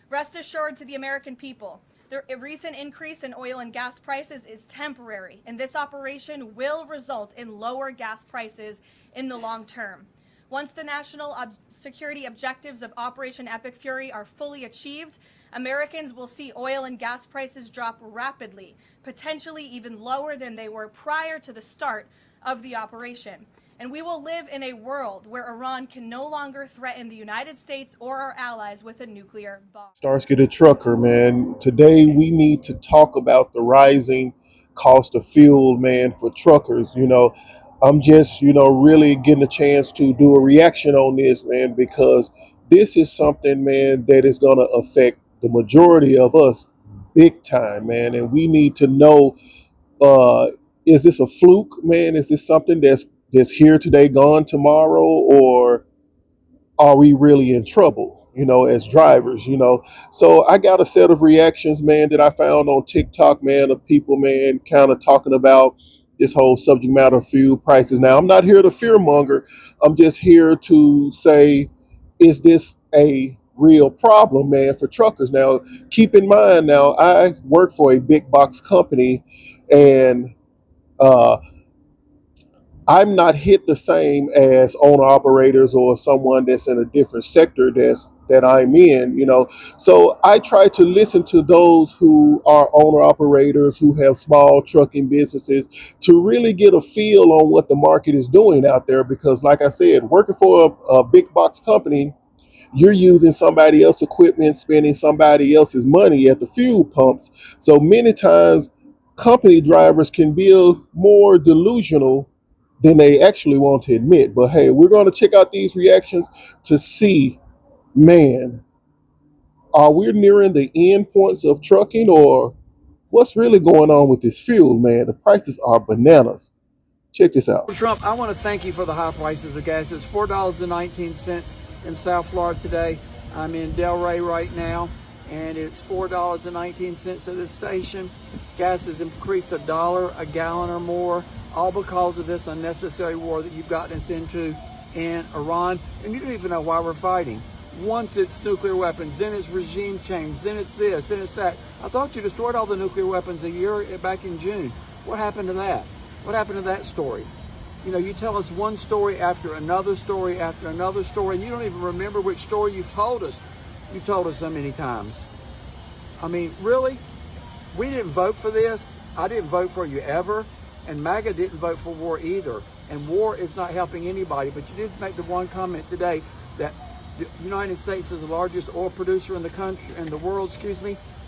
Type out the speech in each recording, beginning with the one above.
Rest assured to the American people, the recent increase in oil and gas prices is temporary, and this operation will result in lower gas prices in the long term. Once the national security objectives of Operation Epic Fury are fully achieved, Americans will see oil and gas prices drop rapidly, potentially even lower than they were prior to the start of the operation. And we will live in a world where Iran can no longer threaten the United States or our allies with a nuclear bomb. Starsky the Trucker, man. Today we need to talk about the rising cost of fuel, man, for truckers. I'm just, really getting a chance to do a reaction on this, man, because this is something, man, that is going to affect the majority of us big time, man. And we need to know, is this a fluke, man? Is this something that's here today, gone tomorrow, or are we really in trouble, as drivers, So I got a set of reactions, man, that I found on TikTok, man, of people, man, kind of talking about this whole subject matter of fuel prices. Now, I'm not here to fearmonger. I'm just here to say, is this a real problem, man, for truckers? Now, keep in mind, now, I work for a big box company, and I'm not hit the same as owner operators or someone that's in a different sector that I'm in, So I try to listen to those who are owner operators, who have small trucking businesses, to really get a feel on what the market is doing out there. Because like I said, working for a big box company, you're using somebody else's equipment, spending somebody else's money at the fuel pumps. So many times company drivers can be more delusional than they actually want to admit. But hey, we're going to check out these reactions to see, man, are we nearing the end points of trucking, or what's really going on with this fuel, man? The prices are bananas. Check this out. Trump, I want to thank you for the high prices of gas. It's $4.19 in South Florida today. I'm in Delray right now, and it's $4.19 at this station. Gas has increased $1 a gallon or more, all because of this unnecessary war that you've gotten us into in Iran. And you don't even know why we're fighting. Once it's nuclear weapons, then it's regime change, then it's this, then it's that. I thought you destroyed all the nuclear weapons a year back in June. What happened to that? What happened to that story? You tell us one story after another story after another story, and you don't even remember which story you've told us. You've told us so many times. I mean, really? We didn't vote for this. I didn't vote for you ever. And MAGA didn't vote for war either. And war is not helping anybody. But you did make the one comment today that the United States is the largest oil producer in the country, in the world,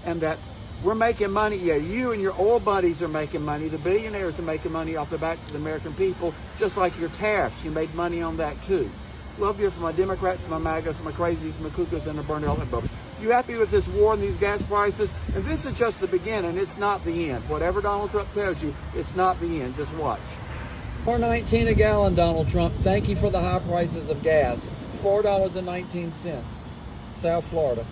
and that we're making money. Yeah, you and your oil buddies are making money. The billionaires are making money off the backs of the American people, just like your tariffs. You made money on that too. Love to hear from my Democrats, my MAGAs, my crazies, my cuckoos, and the burned element brothers. You happy with this war and these gas prices? And this is just the beginning. It's not the end. Whatever Donald Trump tells you, it's not the end. Just watch. $4.19 a gallon, Donald Trump. Thank you for the high prices of gas. $4.19, South Florida.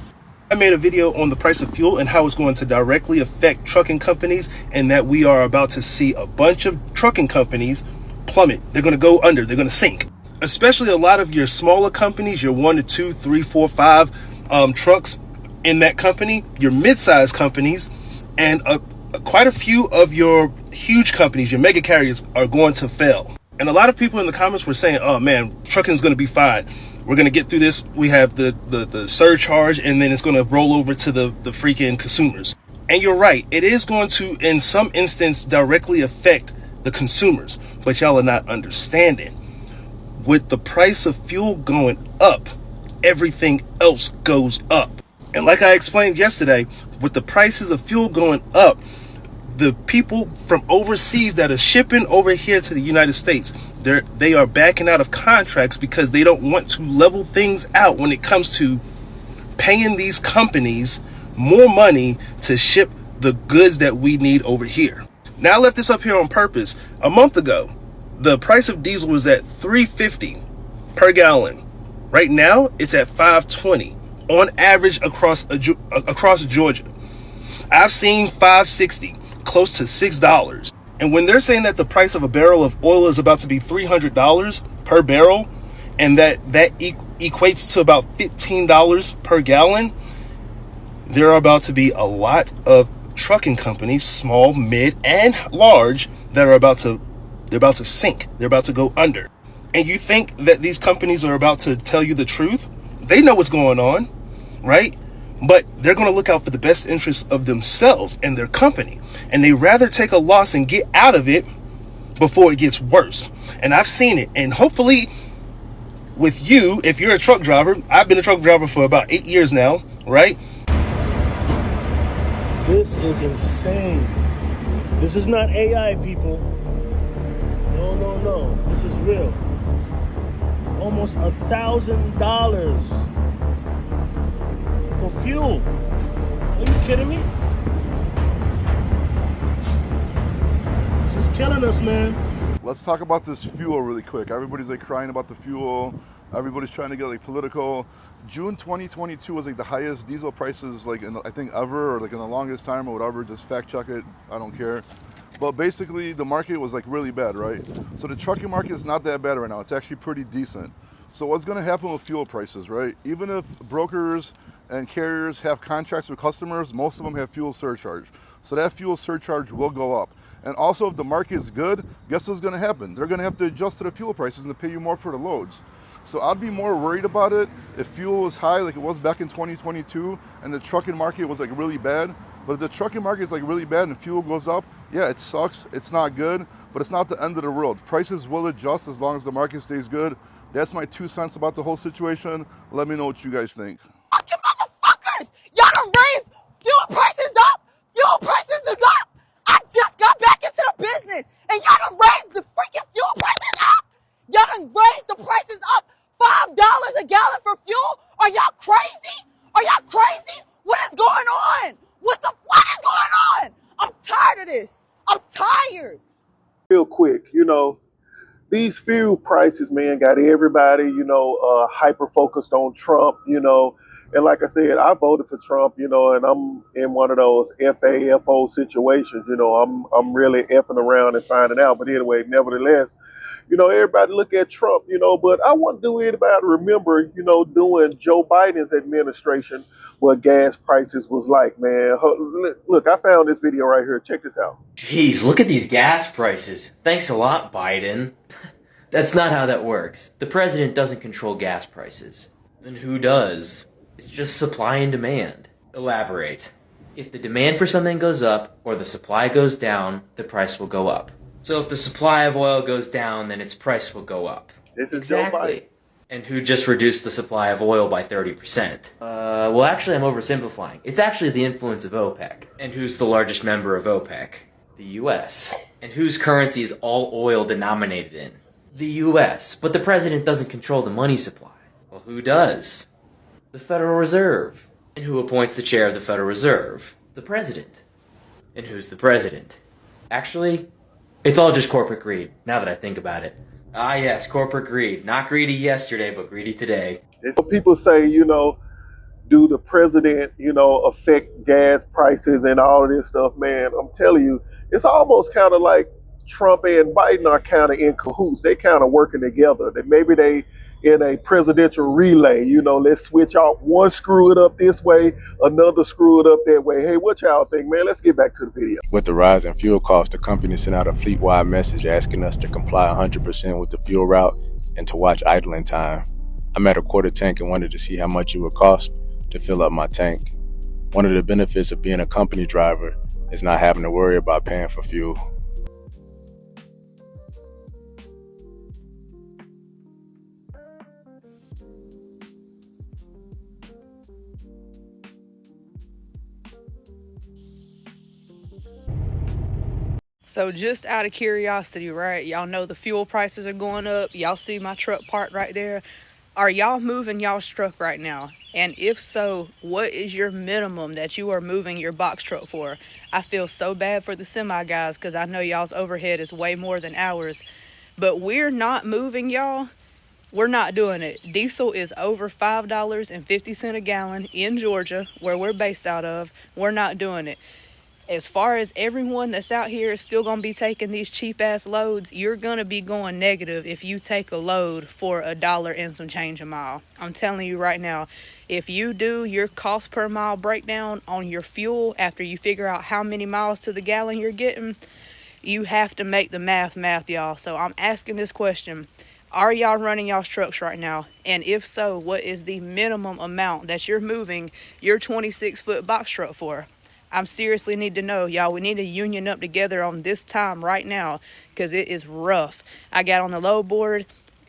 I made a video on the price of fuel and how it's going to directly affect trucking companies, and that we are about to see a bunch of trucking companies plummet. They're going to go under. They're going to sink. Especially a lot of your smaller companies, your 1 to 2, 3, 4, 5 trucks in that company, your mid-sized companies, and quite a few of your huge companies, your mega carriers, are going to fail. And a lot of people in the comments were saying, oh man, trucking is going to be fine. We're going to get through this. We have the surcharge, and then it's going to roll over to the freaking consumers. And you're right. It is going to, in some instance, directly affect the consumers. But y'all are not understanding. With the price of fuel going up, everything else goes up. And like I explained yesterday, with the prices of fuel going up, the people from overseas that are shipping over here to the United States, they are backing out of contracts because they don't want to level things out when it comes to paying these companies more money to ship the goods that we need over here. Now, I left this up here on purpose. A month ago, the price of diesel was at $3.50 per gallon. Right now, it's at $5.20 on average across Georgia. I've seen $5.60, close to $6. And when they're saying that the price of a barrel of oil is about to be $300 per barrel, and that equates to about $15 per gallon, there are about to be a lot of trucking companies, small, mid, and large, that are about to sink. They're about to go under. And you think that these companies are about to tell you the truth? They know what's going on, right? But they're going to look out for the best interests of themselves and their company. And they rather take a loss and get out of it before it gets worse. And I've seen it. And hopefully with you, if you're a truck driver, I've been a truck driver for about 8 years now, right? This is insane. This is not AI, people. No. This is real. Almost $1,000 for fuel. Are you kidding me? This is killing us, man. Let's talk about this fuel really quick. Everybody's like crying about the fuel. Everybody's trying to get like political. June 2022 was like the highest diesel prices like I think ever, or like in the longest time or whatever. Just fact check it. I don't care. But basically the market was like really bad, right? So the trucking market is not that bad right now. It's actually pretty decent. So what's going to happen with fuel prices, right? Even if brokers and carriers have contracts with customers, most of them have fuel surcharge. So that fuel surcharge will go up. And also, if the market is good, guess what's going to happen? They're going to have to adjust to the fuel prices and pay you more for the loads. So I'd be more worried about it if fuel was high like it was back in 2022 and the trucking market was like really bad. But if the trucking market is like really bad and fuel goes up, yeah, it sucks. It's not good, but it's not the end of the world. Prices will adjust as long as the market stays good. That's my 2 cents about the whole situation. Let me know what you guys think. Fucking motherfuckers! Y'all done raised fuel prices up! Fuel prices is up! I just got back into the business and y'all done raised the freaking fuel prices up! Y'all done raised the prices up $5 a gallon for fuel? Are y'all crazy? Are y'all crazy? What is going on? What is going on? I'm tired of this. I'm tired. Real quick, these fuel prices, man, got everybody, hyper focused on Trump, and like I said, I voted for Trump, and I'm in one of those FAFO situations, I'm really effing around and finding out. But anyway, nevertheless, everybody look at Trump, but I want to do anybody remember, during Joe Biden's administration, what gas prices was like, man. Look, I found this video right here. Check this out. Jeez, look at these gas prices. Thanks a lot, Biden. That's not how that works. The president doesn't control gas prices. Then who does? It's just supply and demand. Elaborate. If the demand for something goes up or the supply goes down, the price will go up. So if the supply of oil goes down, then its price will go up. This is Joe Biden. Exactly. And who just reduced the supply of oil by 30%? Well, actually, I'm oversimplifying. It's actually the influence of OPEC. And who's the largest member of OPEC? The U.S. And whose currency is all oil denominated in? The U.S. But the president doesn't control the money supply. Well, who does? The Federal Reserve. And who appoints the chair of the Federal Reserve? The president. And who's the president? Actually, it's all just corporate greed, now that I think about it. Ah, yes, corporate greed. Not greedy yesterday, but greedy today. So people say, do the president, affect gas prices and all of this stuff, man? I'm telling you, it's almost kind of like Trump and Biden are kind of in cahoots. They kind of working together. Maybe they in a presidential relay, let's switch off. One screw it up this way, another screw it up that way. Hey, what y'all think, man? Let's get back to the video. With the rise in fuel costs, the company sent out a fleet-wide message asking us to comply 100% with the fuel route and to watch idling time. I'm at a quarter tank and wanted to see how much it would cost to fill up my tank. One of the benefits of being a company driver is not having to worry about paying for fuel. So just out of curiosity, right? Y'all know the fuel prices are going up. Y'all see my truck parked right there. Are y'all moving y'all's truck right now? And if so, what is your minimum that you are moving your box truck for? I feel so bad for the semi guys because I know y'all's overhead is way more than ours. But we're not moving y'all. We're not doing it. Diesel is over $5.50 a gallon in Georgia, where we're based out of. We're not doing it. As far as everyone that's out here is still going to be taking these cheap ass loads, you're going to be going negative if you take a load for $1 and some change a mile. I'm telling you right now, if you do your cost per mile breakdown on your fuel after you figure out how many miles to the gallon you're getting, you have to make the math, y'all. So I'm asking this question. Are y'all running y'all's trucks right now? And if so, what is the minimum amount that you're moving your 26-foot box truck for? I'm seriously need to know, y'all. We need to union up together on this time right now because it is rough. I got on the load board.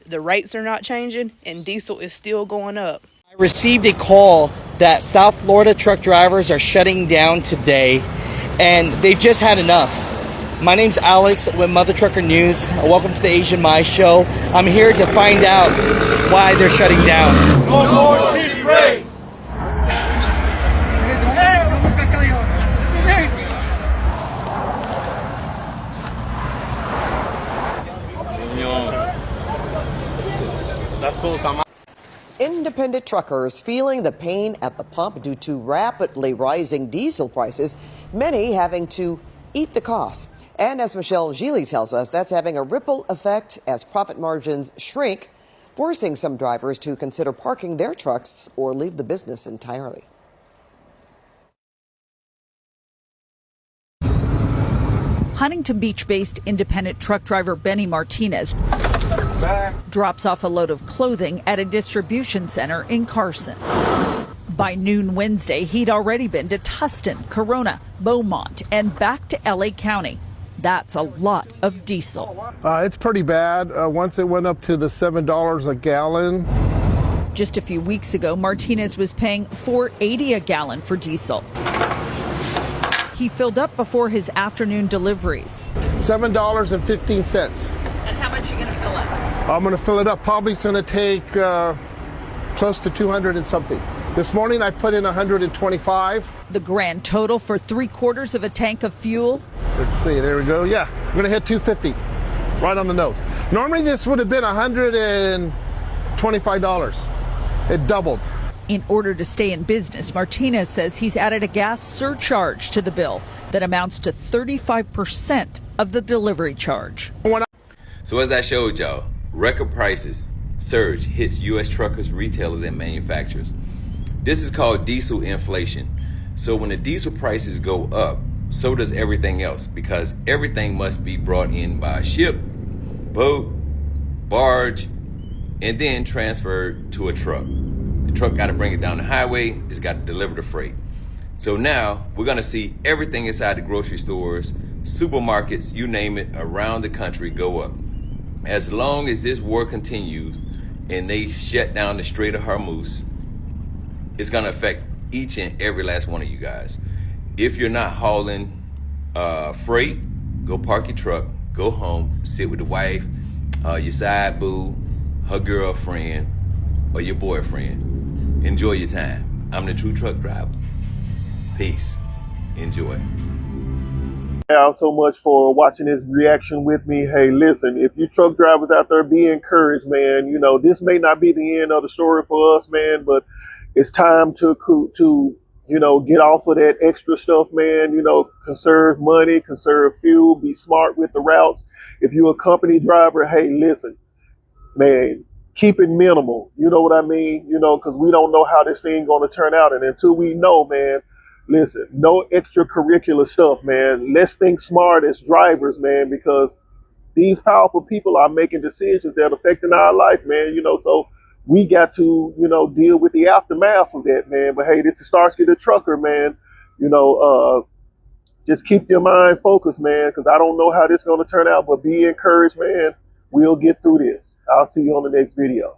The rates are not changing and diesel is still going up. I received a call that South Florida truck drivers are shutting down today and they've just had enough. My name's Alex with Mother Trucker News. Welcome to the Asian My Show. I'm here to find out why they're shutting down. No more cheap rates! Independent truckers feeling the pain at the pump due to rapidly rising diesel prices, many having to eat the cost. And as Michelle Gili tells us, that's having a ripple effect as profit margins shrink, forcing some drivers to consider parking their trucks or leave the business entirely. Huntington Beach-based independent truck driver Benny Martinez drops off a load of clothing at a distribution center in Carson. By noon Wednesday, he'd already been to Tustin, Corona, Beaumont, and back to LA County. That's a lot of diesel. It's pretty bad. Once it went up to the $7 a gallon. Just a few weeks ago, Martinez was paying $4.80 a gallon for diesel. He filled up before his afternoon deliveries. $7.15. And how much are you going to fill up? I'm going to fill it up. Probably it's going to take close to 200 and something. This morning I put in 125. The grand total for 3/4 of a tank of fuel. Let's see, there we go. Yeah, we're going to hit 250 right on the nose. Normally this would have been $125. It doubled. In order to stay in business, Martinez says he's added a gas surcharge to the bill that amounts to 35% of the delivery charge. So as I showed y'all, record prices surge hits U.S. truckers, retailers, and manufacturers. This is called diesel inflation. So when the diesel prices go up, so does everything else, because everything must be brought in by ship, boat, barge, and then transferred to a truck. The truck got to bring it down the highway, it's got to deliver the freight. So now we're going to see everything inside the grocery stores, supermarkets, you name it, around the country go up. As long as this war continues and they shut down the Strait of Hormuz, it's going to affect each and every last one of you guys. If you're not hauling freight, go park your truck, go home, sit with the wife, your side boo, her girlfriend, or your boyfriend. Enjoy your time. I'm the True Truck Driver. Peace. Enjoy. Y'all so much for watching this reaction with me. Hey, listen, if you truck drivers out there, be encouraged, man. You know, this may not be the end of the story for us, man, but it's time to you know, get off of that extra stuff, man. You know, conserve money, conserve fuel, be smart with the routes. If you're a company driver, hey, listen, man, keep it minimal. You know what I mean? You know, because we don't know how this thing going to turn out. And until we know, man, listen, no extracurricular stuff, man. Let's think smart as drivers, man, because these powerful people are making decisions that are affecting our life, man. You know, so we got to, you know, deal with the aftermath of that, man. But hey, this is Starsky the Trucker, man. You know, just keep your mind focused, man, because I don't know how this is going to turn out, but be encouraged, man. We'll get through this. I'll see you on the next video.